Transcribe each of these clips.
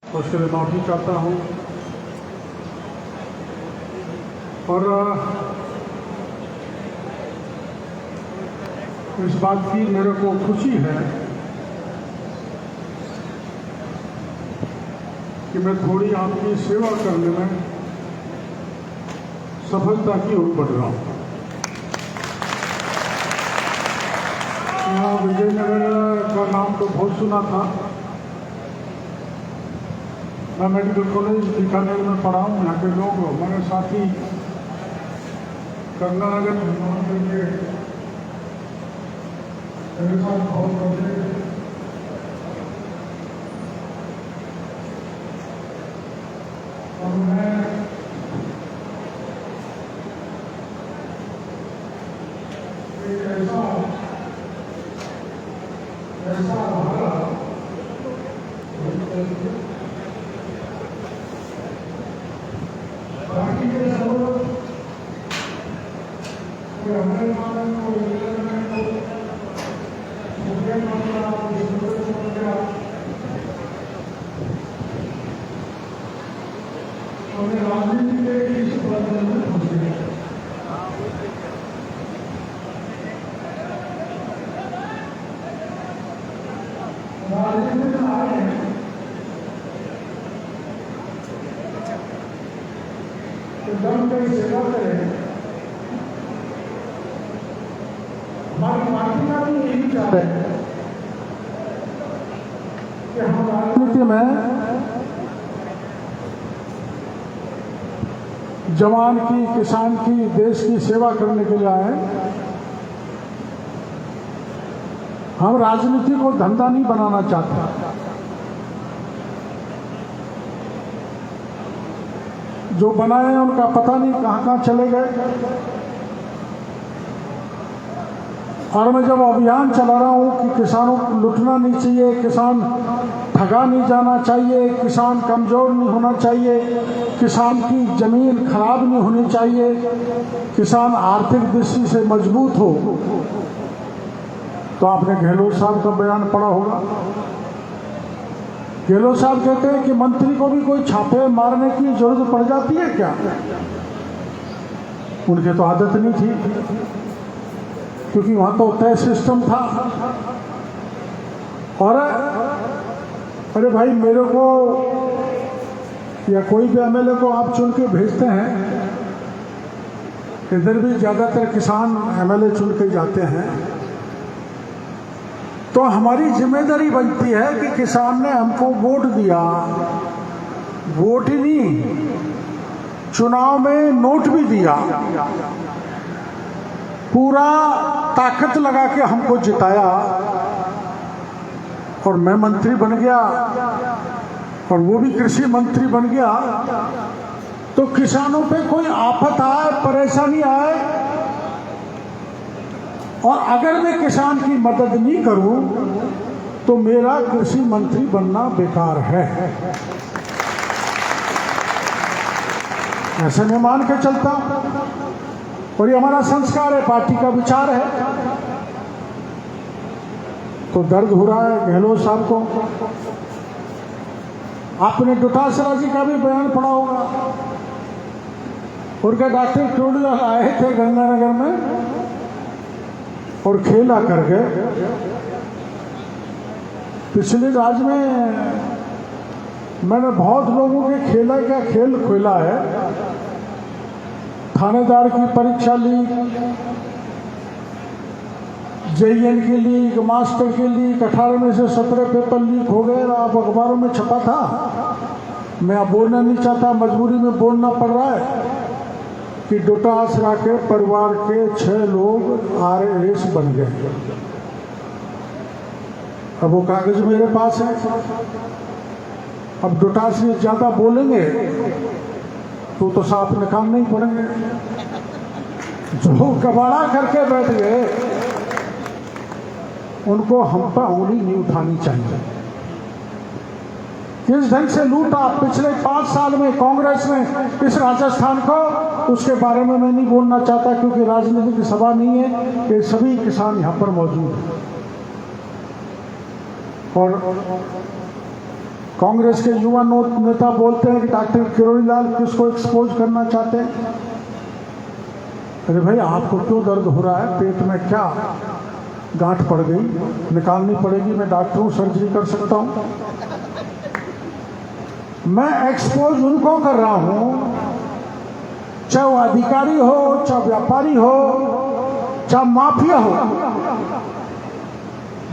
तो उसके लिए माफ़ी चाहता हूँ। और इस बात की मेरे को खुशी है कि मैं थोड़ी आपकी सेवा करने में सफलता की ओर बढ़ रहा हूँ। यहाँ विजयनगर का नाम तो बहुत सुना था। मैं मेडिकल कॉलेज बीकानेर में पढ़ा हूँ। यहाँ के लोग हमारे साथी गंगानगर मेरे साथ बहुत बड़े और मैं एक ऐसा हमारा बाकी के सब हमारे राजनीति के इस बदल में फंस गए। राजनीति में आए तो दम की सेवा करें। हमारी पार्टी का भी यही चाह रहे हैं कि हम राजनीति में जवान की, किसान की, देश की सेवा करने के लिए आए। हम राजनीति को धंधा नहीं बनाना चाहते। जो बनाए हैं उनका पता नहीं कहां कहां चले गए। और मैं जब अभियान चला रहा हूं कि किसानों को लूटना नहीं चाहिए, किसान ठगा नहीं जाना चाहिए, किसान कमजोर नहीं होना चाहिए, किसान की जमीन खराब नहीं होनी चाहिए, किसान आर्थिक दृष्टि से मजबूत हो, तो आपने गहलोत साहब का बयान पढ़ा होगा। गहलोत साहब कहते हैं कि मंत्री को भी कोई छापे मारने की जरूरत पड़ जाती है क्या? उनकी तो आदत नहीं थी, क्योंकि वहां तो तय सिस्टम था। और अरे भाई, मेरे को या कोई भी एमएलए को आप चुन के भेजते हैं, इधर भी ज्यादातर किसान एमएलए चुन के जाते हैं, तो हमारी जिम्मेदारी बनती है कि किसान ने हमको वोट दिया, वोट ही नहीं, चुनाव में नोट भी दिया, पूरा ताकत लगा के हमको जिताया, और मैं मंत्री बन गया और वो भी कृषि मंत्री बन गया, तो किसानों पे कोई आफत आए, परेशानी आए, और अगर मैं किसान की मदद नहीं करूं तो मेरा कृषि मंत्री बनना बेकार है। ऐसे मैं मान के चलता हूं, और ये हमारा संस्कार है, पार्टी का विचार है। तो दर्द हो रहा है गहलोत साहब को। आपने डोटासरा जी का भी बयान पढ़ा होगा। उनके डॉक्टर टोडीलाल आए थे गंगानगर में और खेला कर गए। पिछले राज में मैंने बहुत लोगों के खेला का खेल खेला है। थानेदार की परीक्षा ली, जेईएन की लीक, मास्टर की लीक, 18 में से 17 पेपर लीक हो गए। आप अखबारों में छपा था। मैं अब बोलना नहीं चाहता, मजबूरी में बोलना पड़ रहा है कि डोटासरा के परिवार के 6 लोग आरएएस बन गए। अब वो कागज मेरे पास है। अब डोटासरी ज्यादा बोलेंगे तो साफ निकालने ही पड़ेंगे। जो कबाड़ा करके बैठ गए उनको हम पर उंगली नहीं उठानी चाहिए। किस ढंग से लूटा पिछले 5 साल में कांग्रेस ने इस राजस्थान को, उसके बारे में मैं नहीं बोलना चाहता, क्योंकि राजनीति की सभा नहीं है। ये सभी किसान यहाँ पर मौजूद हैं। और कांग्रेस के युवा नेता बोलते हैं कि डॉक्टर किरोड़ी लाल किसको एक्सपोज करना चाहते हैं। अरे भाई, आपको क्यों दर्द हो रहा है? पेट में क्या गांठ पड़ गई, निकालनी पड़ेगी, मैं डॉक्टर हूं, सर्जरी कर सकता हूं। मैं एक्सपोज उनको कर रहा हूं, चाहे वो अधिकारी हो, चाहे व्यापारी हो, चाहे माफिया हो,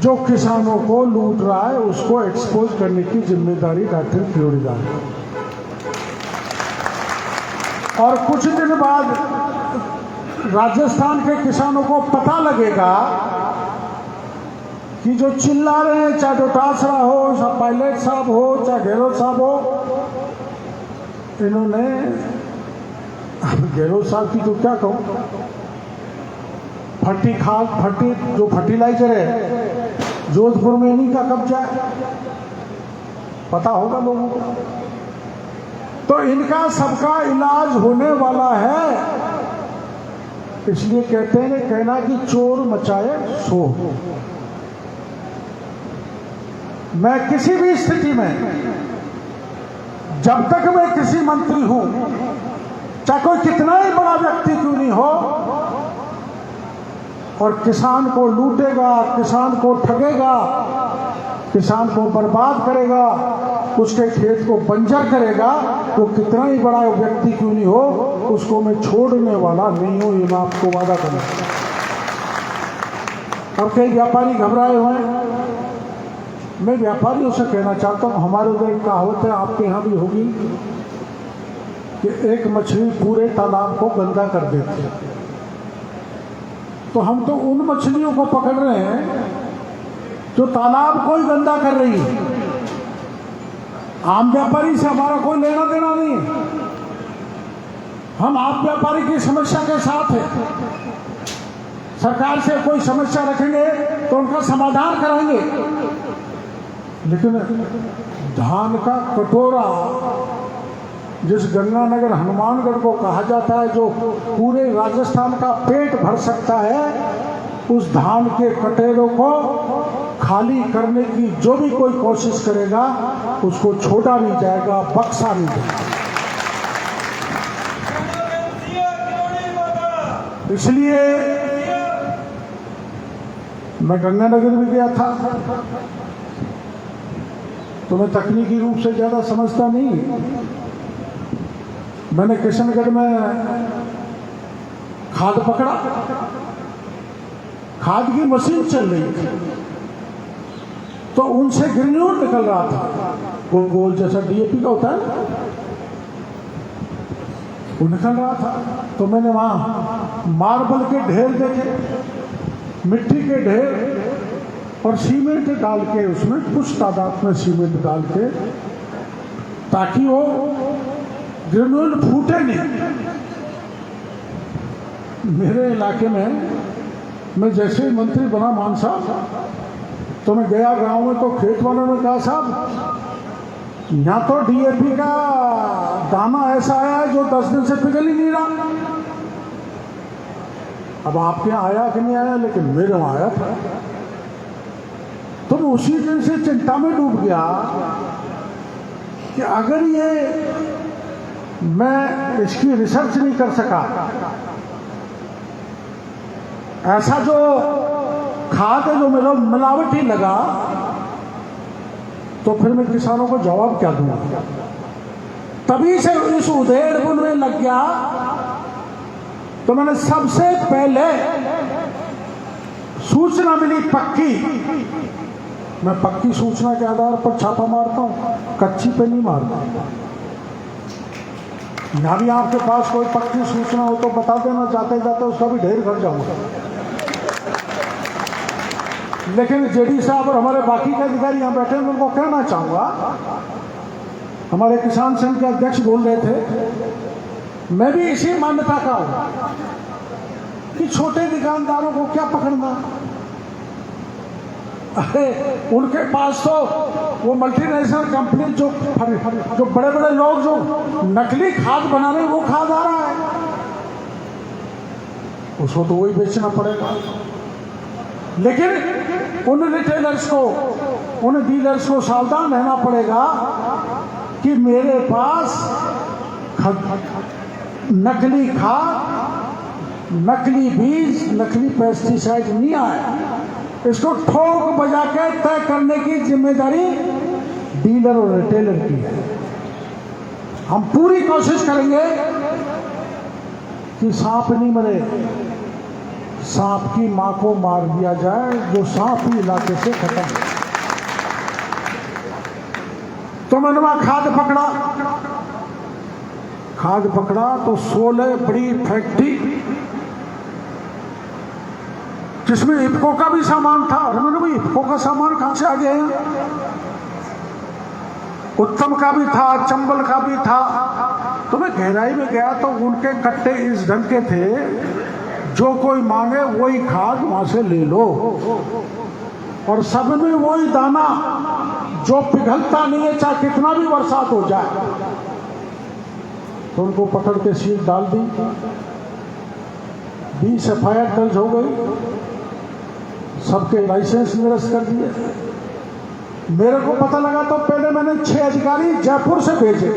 जो किसानों को लूट रहा है उसको एक्सपोज करने की जिम्मेदारी डॉक्टर किरोड़ी लाल है। और कुछ दिन बाद राजस्थान के किसानों को पता लगेगा कि जो चिल्ला रहे हैं, चाहे डोटासरा हो, चाहे पायलट साहब हो, चाहे गहलोत साहब हो, इन्होंने, गहलोत साहब की तो क्या कहूं, फटी खाद, फटी जो फर्टिलाइजर है जोधपुर में इन्हीं का कब्जा है, पता होगा लोगों को। तो इनका सबका इलाज होने वाला है। इसलिए कहते हैं कहना कि चोर मचाए शोर। मैं किसी भी स्थिति में, जब तक मैं किसी मंत्री हूं, चाहे कोई कितना ही बड़ा व्यक्ति क्यों नहीं हो, और किसान को लूटेगा, किसान को ठगेगा, किसान को बर्बाद करेगा, उसके खेत को बंजर करेगा, वो कितना ही बड़ा व्यक्ति क्यों नहीं हो, उसको मैं छोड़ने वाला नहीं हूं। ये मैं आपको वादा करूं। अब कई व्यापारी घबराए हुए हैं। मैं व्यापारियों से कहना चाहता हूं, हमारे उधर एक कहावत है, आपके यहां भी होगी, कि एक मछली पूरे तालाब को गंदा कर देती है। तो हम तो उन मछलियों को पकड़ रहे हैं जो तालाब को ही गंदा कर रही है। आम व्यापारी से हमारा कोई लेना देना नहीं है। हम आम व्यापारी की समस्या के साथ है। सरकार से कोई समस्या रखेंगे तो उनका समाधान कराएंगे, लेकिन धान का कटोरा, जिस गंगानगर हनुमानगढ़ को कहा जाता है, जो पूरे राजस्थान का पेट भर सकता है, उस धान के कटोरों को खाली करने की जो भी कोई कोशिश करेगा उसको छोड़ा नहीं जाएगा, बख्शा नहीं जाएगा। इसलिए मैं गंगानगर भी गया था, तो मैं तकनीकी रूप से ज्यादा समझता नहीं। मैंने किशनगढ़ में खाद पकड़ा, खाद की मशीन चल रही थी, तो उनसे ग्रेन्यूल निकल रहा था, गोल गोल जैसा डीएपी का होता है, वो निकल रहा था। तो मैंने वहां मार्बल के ढेर देखे, मिट्टी के ढेर, और सीमेंट डाल के, उसमें कुछ तादाद में सीमेंट डाल के, ताकि वो ग्रेन्यूल फूटे नहीं। मेरे इलाके में मैं जैसे ही मंत्री बना मानसा, तो मैं गया गांव में, तो खेत वालों ने कहा, साहब यहाँ तो डीएपी का दाना ऐसा आया है जो 10 दिन से पिघल ही नहीं रहा। अब आपके यहाँ आया कि नहीं आया, लेकिन मेरे वहां आया था। तो मैं उसी दिन से चिंता में डूब गया कि अगर ये मैं इसकी रिसर्च नहीं कर सका, ऐसा जो खाद है जो मेरा मिलावटी लगा, तो फिर मैं किसानों को जवाब क्या दूंगा। तभी से इस उधेड़-बुन में लग गया। तो मैंने सबसे पहले सूचना मिली पक्की, मैं पक्की सूचना के आधार पर छापा मारता हूं, कच्ची पे नहीं मारता। यहां भी आपके पास कोई पक्की सूचना हो तो बता देना, जाते जाते उसका भी ढेर कर जाऊंगा। लेकिन जेडी साहब और हमारे बाकी के अधिकारी यहां बैठे हैं, उनको कहना चाहूंगा, हमारे किसान संघ के अध्यक्ष बोल रहे थे, मैं भी इसी मान्यता का हूं कि छोटे दुकानदारों को क्या पकड़ना। अरे उनके पास तो वो मल्टीनेशनल कंपनी, जो बड़े बड़े लोग जो नकली खाद बना रहे हैं, वो खाद आ रहा है, उसको तो वही बेचना पड़ेगा। लेकिन उन रिटेलर्स को उन डीलर्स को सावधान रहना पड़ेगा कि मेरे पास नकली खाद, नकली बीज, नकली पेस्टिसाइड नहीं आए। इसको ठोक बजा के तय करने की जिम्मेदारी डीलर और रिटेलर की है। हम पूरी कोशिश करेंगे कि सांप नहीं मरे, सांप की मां को मार दिया जाए जो सांप ही इलाके से खत्म हो। तो मैंने वहां खाद पकड़ा तो 16 बड़ी फैक्ट्री जिसमें इफको का भी सामान था। और मैंने भाई इफको का सामान कहां से आ गया है? उत्तम का भी था, चंबल का भी था। तो मैं गहराई में गया तो उनके कट्टे इस ढंग के थे, जो कोई मांगे वही खाद वहां से ले लो, और सब में वही दाना जो पिघलता नहीं है चाहे कितना भी बरसात हो जाए। तो उनको पकड़ के सील डाल दी, 20 FIR दर्ज हो गई, सबके लाइसेंस निरस्त कर दिए। मेरे को पता लगा तो पहले मैंने 6 अधिकारी जयपुर से भेजे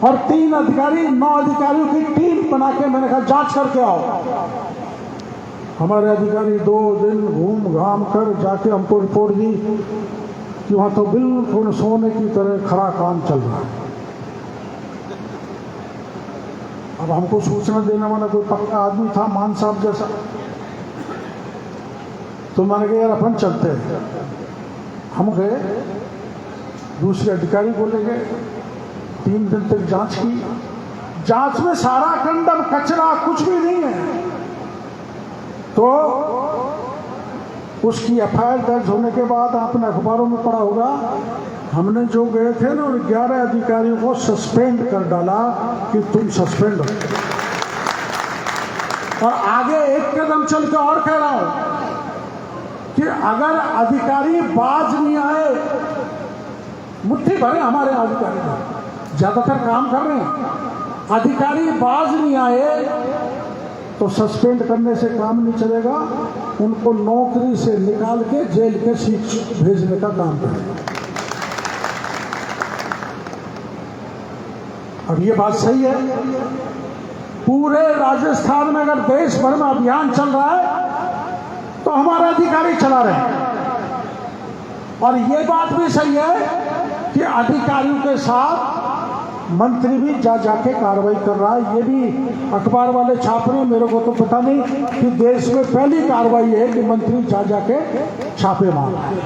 और 3 अधिकारी 9 अधिकारियों की टीम बना के मैंने कहा जांच करके आओ। हमारे अधिकारी 2 दिन घूम घाम कर जाके हमको रिपोर्ट दी कि वहां तो बिल्कुल सोने की तरह खरा काम चल रहा है। अब हमको सूचना देने वाला कोई पक्का आदमी था, मान साहब जैसा। तो मैंने कहा यार अपन चलते हैं। हम गए, दूसरे अधिकारी को ले गए, 3 दिन तक जांच की। जांच में सारा कंडम कचरा कुछ भी नहीं है। तो उसकी FIR दर्ज होने के बाद आपने अखबारों में पढ़ा होगा, हमने जो गए थे ना 11 अधिकारियों को सस्पेंड कर डाला कि तुम सस्पेंड हो। और आगे एक कदम चल के और कह रहा हूं कि अगर अधिकारी बाज नहीं आए, मुट्ठी भरे हमारे अधिकारी ज्यादातर काम कर रहे हैं, अधिकारी बाज नहीं आए तो सस्पेंड करने से काम नहीं चलेगा, उनको नौकरी से निकाल के जेल के सीट भेजने का काम करेगा। अब ये बात सही है, पूरे राजस्थान में अगर देश भर में अभियान चल रहा है तो हमारे अधिकारी चला रहे हैं। और ये बात भी सही है कि अधिकारियों के साथ मंत्री भी जा जाके कार्रवाई कर रहा है। ये भी अखबार वाले छाप रहे हैं, मेरे को तो पता नहीं कि देश में पहली कार्रवाई है कि मंत्री जा जाके छापे मार रहा है।